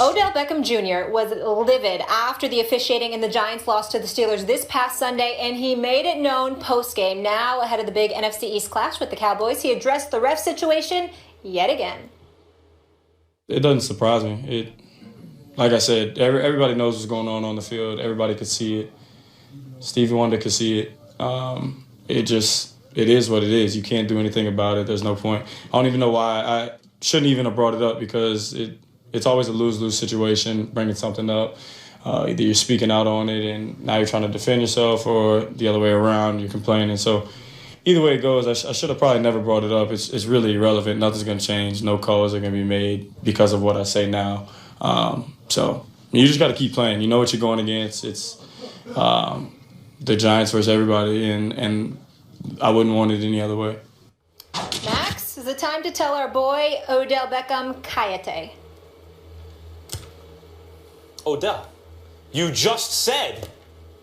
Odell Beckham Jr. was livid after the officiating in the Giants' loss to the Steelers this past Sunday, and he made it known post-game. Now, ahead of the big NFC East clash with the Cowboys, he addressed the ref situation yet again. It doesn't surprise me. Like I said, everybody knows what's going on the field. Everybody could see it. Stevie Wonder could see it. It is what it is. You can't do anything about it. There's no point. I don't even know why. I shouldn't even have brought it up because it's always a lose-lose situation, bringing something up. Either you're speaking out on it and now you're trying to defend yourself, or the other way around, you're complaining. So either way it goes, I should have probably never brought it up. It's really irrelevant. Nothing's going to change. No calls are going to be made because of what I say now. So you just got to keep playing. You know what you're going against. It's the Giants versus everybody, and I wouldn't want it any other way. Max, is it time to tell our boy Odell Beckham Kayate? Odell, you just said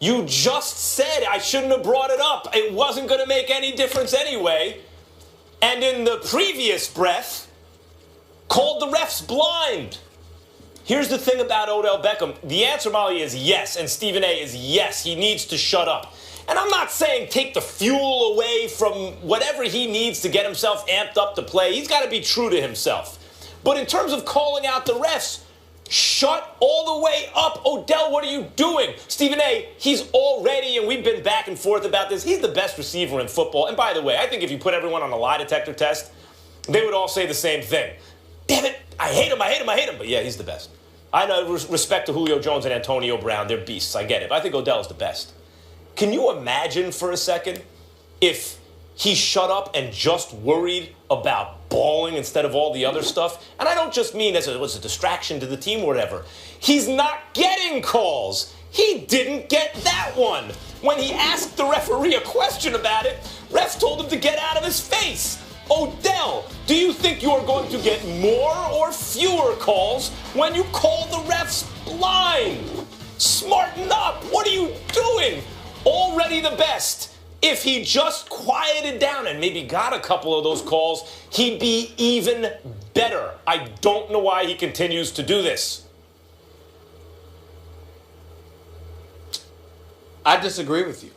I shouldn't have brought it up. It wasn't going to make any difference anyway. And in the previous breath, called the refs blind. Here's the thing about Odell Beckham. The answer, Molly, is yes, and Stephen A is yes. He needs to shut up. And I'm not saying take the fuel away from whatever he needs to get himself amped up to play. He's got to be true to himself. But in terms of calling out the refs, shut all the way up. Odell, what are you doing? Stephen A, he's already, and we've been back and forth about this, he's the best receiver in football. And by the way, I think if you put everyone on a lie detector test, they would all say the same thing. Damn it, I hate him. But yeah, he's the best. I know, respect to Julio Jones and Antonio Brown, they're beasts, I get it. But I think Odell's the best. Can you imagine for a second if he shut up and just worried about balling instead of all the other stuff? And I don't just mean as a distraction to the team or whatever. He's not getting calls. He didn't get that one. When he asked the referee a question about it, ref told him to get out of his face. Odell, do you think you are going to get more or fewer calls when you call the refs blind? Smarten up. What are you doing? Already the best. If he just quieted down and maybe got a couple of those calls, he'd be even better. I don't know why he continues to do this. I disagree with you.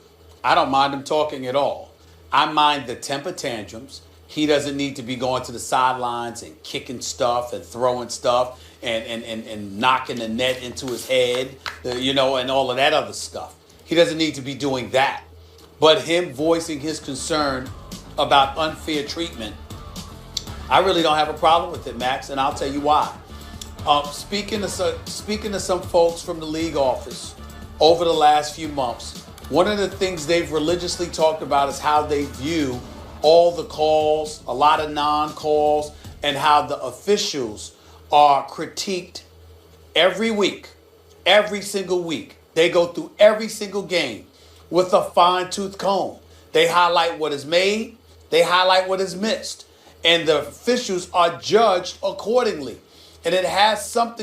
I don't mind him talking at all. I mind the temper tantrums. He doesn't need to be going to the sidelines and kicking stuff and throwing stuff and knocking the net into his head, and all of that other stuff. He doesn't need to be doing that. But him voicing his concern about unfair treatment, I really don't have a problem with it, Max, and I'll tell you why. Speaking to some folks from the league office over the last few months, one of the things they've religiously talked about is how they view all the calls, a lot of non-calls, and how the officials are critiqued every week, every single week. They go through every single game with a fine-tooth comb. They highlight what is made. They highlight what is missed. And the officials are judged accordingly. And it has some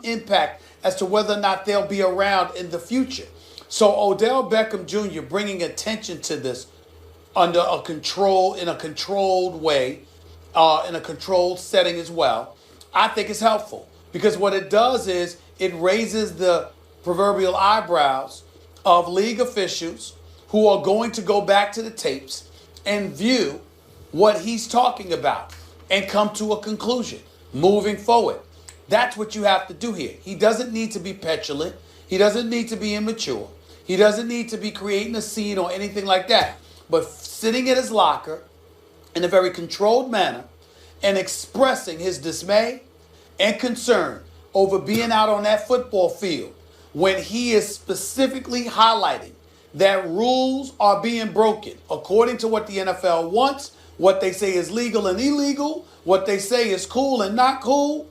impact as to whether or not they'll be around in the future. So Odell Beckham Jr. bringing attention to this in a controlled way, in a controlled setting as well, I think is helpful. Because what it does is it raises the proverbial eyebrows of league officials who are going to go back to the tapes and view what he's talking about and come to a conclusion moving forward. That's what you have to do here. He doesn't need to be petulant. He doesn't need to be immature. He doesn't need to be creating a scene or anything like that. But sitting in his locker in a very controlled manner and expressing his dismay and concern over being out on that football field when he is specifically highlighting that rules are being broken according to what the NFL wants, what they say is legal and illegal, what they say is cool and not cool.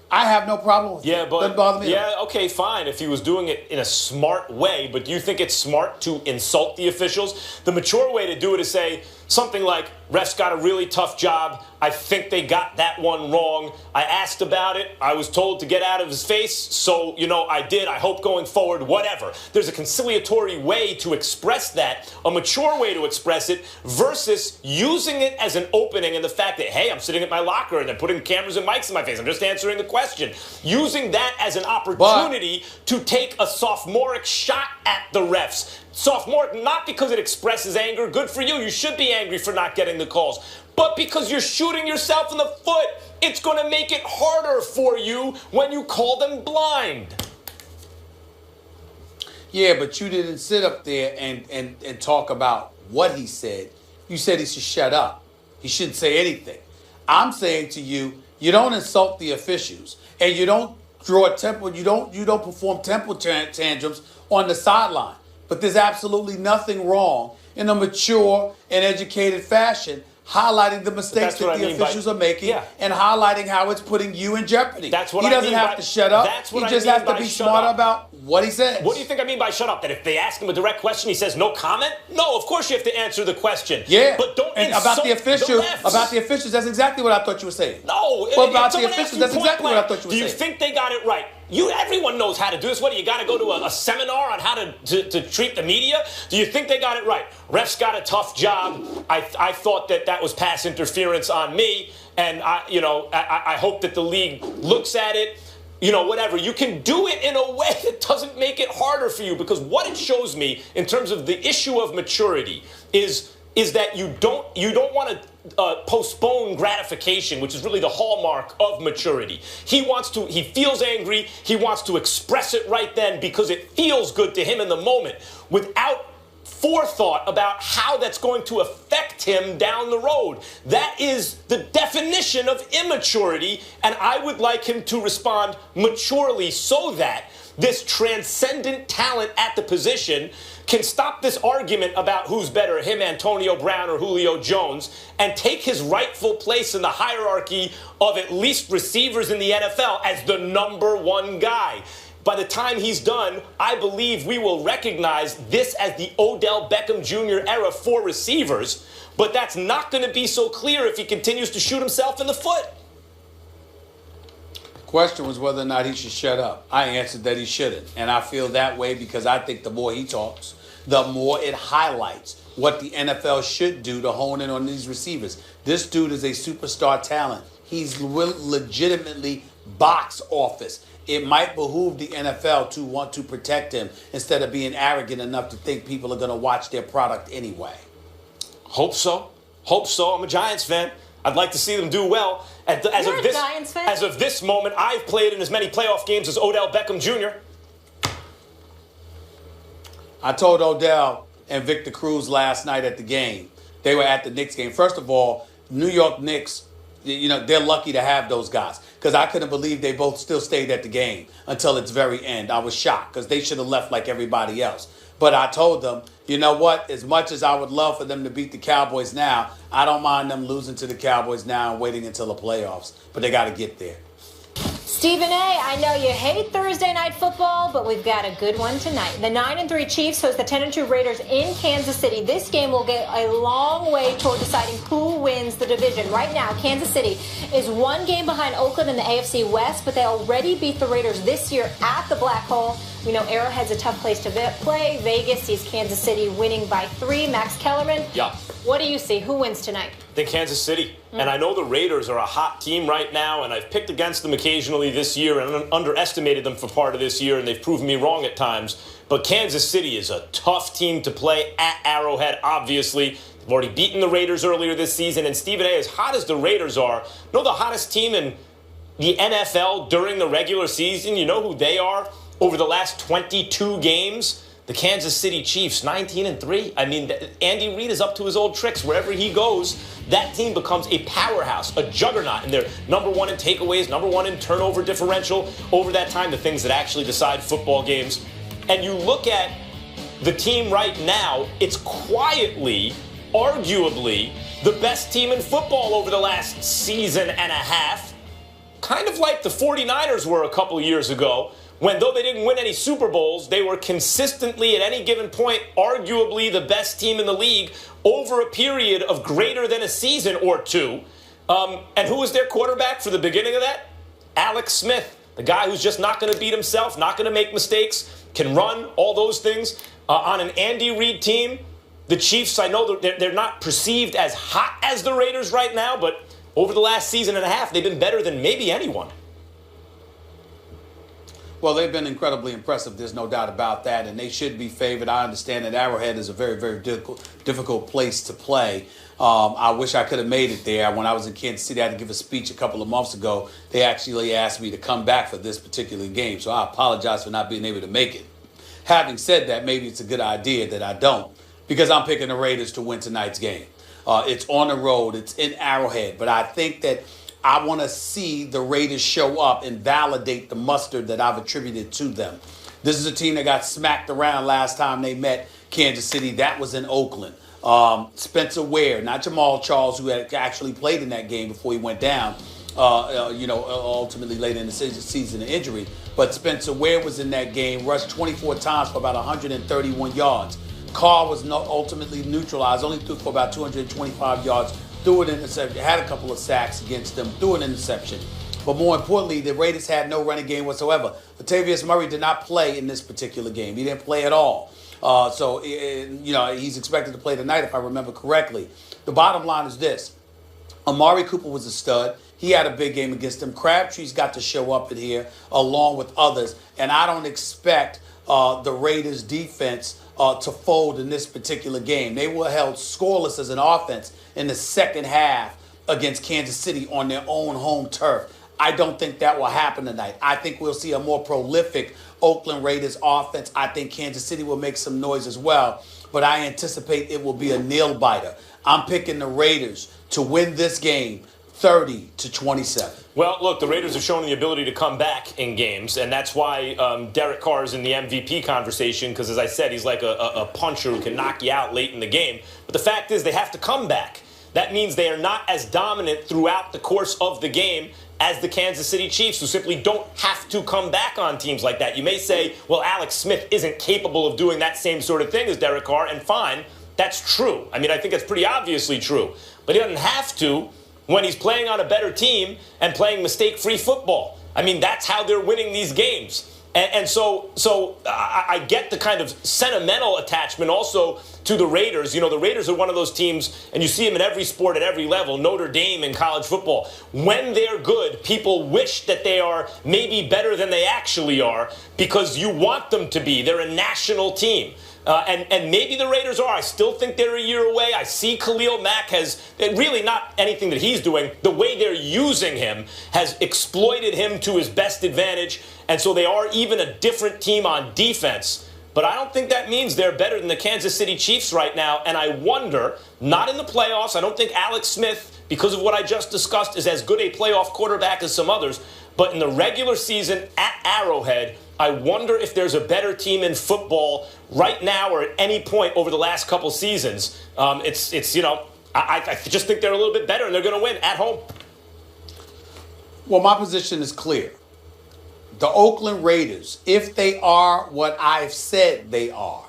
I have no problem with it. Doesn't bother me. Yeah, okay, fine, if he was doing it in a smart way, but do you think it's smart to insult the officials? The mature way to do it is say something like, refs got a really tough job. I think they got that one wrong. I asked about it. I was told to get out of his face. So, I did. I hope going forward, whatever. There's a conciliatory way to express that, a mature way to express it, versus using it as an opening and the fact that, hey, I'm sitting at my locker and they're putting cameras and mics in my face. I'm just answering the question. Using that as an opportunity to take a sophomoric shot at the refs. Sophomoric, not because it expresses anger. Good for you. You should be angry for not getting the calls. But because you're shooting yourself in the foot, it's going to make it harder for you when you call them blind. Yeah, but you didn't sit up there and talk about what he said. You said he should shut up. He shouldn't say anything. I'm saying to you, you don't insult the officials, and you don't draw a temper. You don't perform temper tantrums on the sideline. But there's absolutely nothing wrong in a mature and educated fashion highlighting the mistakes that the officials are making and highlighting how it's putting you in jeopardy. That's what he doesn't have to shut up. He just has to be smart about what he says. What do you think I mean by shut up? That if they ask him a direct question, he says no comment? No, of course you have to answer the question. Yeah. But don't insult about the officials. refs. About the officials, that's exactly what I thought you were saying. No. But about the officials, that's exactly what I thought you were saying. Do you think they got it right? Everyone knows how to do this. What, do you got to go to a seminar on how to treat the media? Do you think they got it right? Refs got a tough job. I thought that was pass interference on me, and I hope that the league looks at it. Whatever. You can do it in a way that doesn't make it harder for you, because what it shows me in terms of the issue of maturity is that you don't want to postpone gratification, which is really the hallmark of maturity. He feels angry. He wants to express it right then because it feels good to him in the moment, without forethought about how that's going to affect him down the road. That is the definition of immaturity, and I would like him to respond maturely so that this transcendent talent at the position can stop this argument about who's better, him, Antonio Brown, or Julio Jones, and take his rightful place in the hierarchy of at least receivers in the NFL as the number one guy. By the time he's done, I believe we will recognize this as the Odell Beckham Jr. era for receivers, but that's not going to be so clear if he continues to shoot himself in the foot. Question was whether or not he should shut up. I answered that he shouldn't. And I feel that way because I think the more he talks, the more it highlights what the NFL should do to hone in on these receivers. This dude is a superstar talent. He's legitimately box office. It might behoove the NFL to want to protect him instead of being arrogant enough to think people are going to watch their product anyway. Hope so. I'm a Giants fan. I'd like to see them do well. As of this moment, I've played in as many playoff games as Odell Beckham Jr. I told Odell and Victor Cruz last night at the game. They were at the Knicks game. First of all, New York Knicks, they're lucky to have those guys, because I couldn't believe they both still stayed at the game until its very end. I was shocked because they should have left like everybody else. But I told them, you know what? As much as I would love for them to beat the Cowboys now, I don't mind them losing to the Cowboys now and waiting until the playoffs. But they got to get there. Stephen A., I know you hate Thursday night football, but we've got a good one tonight. The 9-3 Chiefs host the 10-2 Raiders in Kansas City. This game will get a long way toward deciding who wins the division. Right now, Kansas City is one game behind Oakland in the AFC West, but they already beat the Raiders this year at the Black Hole. We know Arrowhead's a tough place to play. Vegas sees Kansas City winning by 3. Max Kellerman, what do you see? Who wins tonight? I think Kansas City. And I know the Raiders are a hot team right now, and I've picked against them occasionally this year and underestimated them for part of this year, and they've proven me wrong at times. But Kansas City is a tough team to play at Arrowhead, obviously. They've already beaten the Raiders earlier this season, and Stephen A., as hot as the Raiders are, the hottest team in the NFL during the regular season, you know who they are? Over the last 22 games, the Kansas City Chiefs, 19-3. I mean, Andy Reid is up to his old tricks. Wherever he goes, that team becomes a powerhouse, a juggernaut. And they're number one in takeaways, number one in turnover differential over that time, the things that actually decide football games. And you look at the team right now, it's quietly, arguably, the best team in football over the last season and a half. kind of like the 49ers were a couple years ago, when though they didn't win any Super Bowls, they were consistently at any given point arguably the best team in the league over a period of greater than a season or two. And who was their quarterback for the beginning of that? Alex Smith, the guy who's just not going to beat himself, not going to make mistakes, can run, all those things. On an Andy Reid team, the Chiefs, I know they're not perceived as hot as the Raiders right now, but over the last season and a half, they've been better than maybe anyone. Well, they've been incredibly impressive. There's no doubt about that, and they should be favored. I understand that Arrowhead is a very, very difficult place to play. I wish I could have made it there. When I was in Kansas City, I had to give a speech a couple of months ago. They actually asked me to come back for this particular game, so I apologize for not being able to make it. Having said that, maybe it's a good idea that I don't, because I'm picking the Raiders to win tonight's game. It's on the road. It's in Arrowhead, but I think that I want to see the Raiders show up and validate the mustard that I've attributed to them. This is a team that got smacked around last time they met Kansas City. That was in Oakland. Spencer Ware, not Jamal Charles, who had actually played in that game before he went down, ultimately later in the season, an injury. But Spencer Ware was in that game, rushed 24 times for about 131 yards. Carr was ultimately neutralized, only threw for about 225 yards. Threw an interception, had a couple of sacks against them, threw an interception. But more importantly, the Raiders had no running game whatsoever. Latavius Murray did not play in this particular game. He didn't play at all. So he's expected to play tonight, if I remember correctly. The bottom line is this. Amari Cooper was a stud. He had a big game against them. Crabtree's got to show up in here along with others. And I don't expect the Raiders defense to fold in this particular game. They were held scoreless as an offense in the second half against Kansas City on their own home turf. I don't think that will happen tonight. I think we'll see a more prolific Oakland Raiders offense. I think Kansas City will make some noise as well, but I anticipate it will be a nail-biter. I'm picking the Raiders to win this game 30-27. Well, look, the Raiders have shown the ability to come back in games, and that's why Derek Carr is in the MVP conversation, because, as I said, he's like a puncher who can knock you out late in the game. But the fact is they have to come back. That means they are not as dominant throughout the course of the game as the Kansas City Chiefs, who simply don't have to come back on teams like that. You may say, well, Alex Smith isn't capable of doing that same sort of thing as Derek Carr, and fine, that's true. I mean, I think it's pretty obviously true. But he doesn't have to when he's playing on a better team and playing mistake-free football. I mean, that's how they're winning these games. And so I get the kind of sentimental attachment also to the Raiders. You know, the Raiders are one of those teams, and you see them in every sport at every level, Notre Dame in college football. When they're good, people wish that they are maybe better than they actually are because you want them to be. They're a national team. And maybe the Raiders are. I still think they're a year away. I see Khalil Mack has really not anything that he's doing. The way they're using him has exploited him to his best advantage. And so they are even a different team on defense. But I don't think that means they're better than the Kansas City Chiefs right now. And I wonder, not in the playoffs, I don't think Alex Smith, because of what I just discussed, is as good a playoff quarterback as some others. But in the regular season at Arrowhead, I wonder if there's a better team in football right now or at any point over the last couple seasons. I just think they're a little bit better and they're going to win at home. Well, my position is clear. The Oakland Raiders, if they are what I've said they are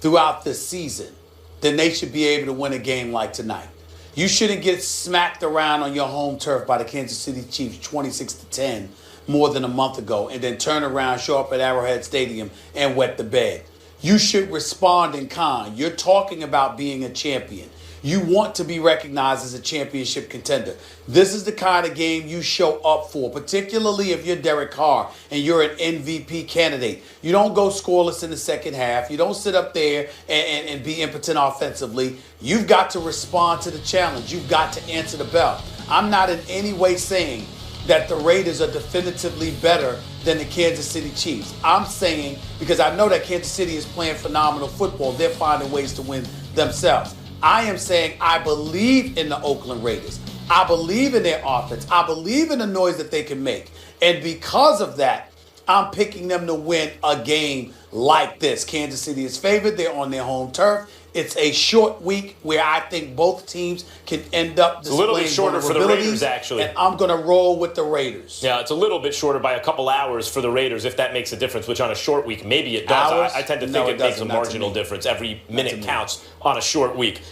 throughout this season, then they should be able to win a game like tonight. You shouldn't get smacked around on your home turf by the Kansas City Chiefs 26-10 more than a month ago and then turn around, show up at Arrowhead Stadium and wet the bed. You should respond in kind. You're talking about being a champion. You want to be recognized as a championship contender. This is the kind of game you show up for, particularly if you're Derek Carr and you're an MVP candidate. You don't go scoreless in the second half. You don't sit up there and be impotent offensively. You've got to respond to the challenge. You've got to answer the bell. I'm not in any way saying that the Raiders are definitively better than the Kansas City Chiefs. I'm saying, because I know that Kansas City is playing phenomenal football, they're finding ways to win themselves. I am saying I believe in the Oakland Raiders. I believe in their offense. I believe in the noise that they can make. And because of that, I'm picking them to win a game like this. Kansas City is favored. They're on their home turf. It's a short week where I think both teams can end up displaying a little bit shorter for the Raiders, actually. And I'm going to roll with the Raiders. Yeah, it's a little bit shorter by a couple hours for the Raiders, if that makes a difference, which on a short week, maybe it does. I tend to think it makes a marginal difference. Every minute counts on a short week.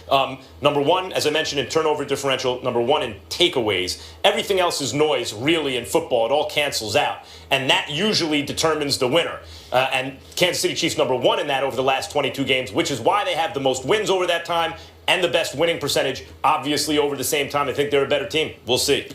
Number one, as I mentioned, in turnover differential. Number one in takeaways. Everything else is noise, really, in football. It all cancels out. And that usually determines the winner. And Kansas City Chiefs number one in that over the last 22 games, which is why they have the most wins over that time and the best winning percentage, obviously, over the same time. I think they're a better team. We'll see.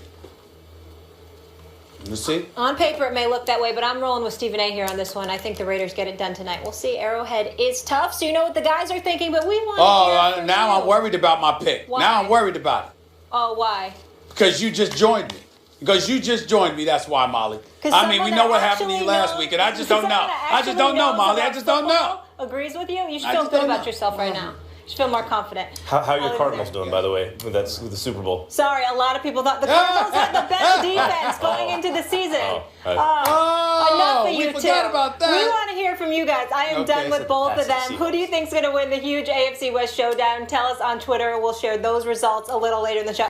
We'll see. On paper, it may look that way, but I'm rolling with Stephen A. here on this one. I think the Raiders get it done tonight. We'll see. Arrowhead is tough, so you know what the guys are thinking, but we want to hear from now you. I'm worried about my pick. Why? Now I'm worried about it. Oh, why? Because you just joined me. That's why, Molly. I mean, we know what happened to you last week, and I just don't know. I just don't know, Molly. I just don't know. Agrees with you? You should feel good about yourself right now. You should feel more confident. How are your Cardinals doing, by the way, with the Super Bowl? Sorry, a lot of people thought the Cardinals had the best defense going into the season. Enough of you two. Forgot about that. We want to hear from you guys. I am done with both of them. Who do you think is going to win the huge AFC West showdown? Tell us on Twitter. We'll share those results a little later in the show.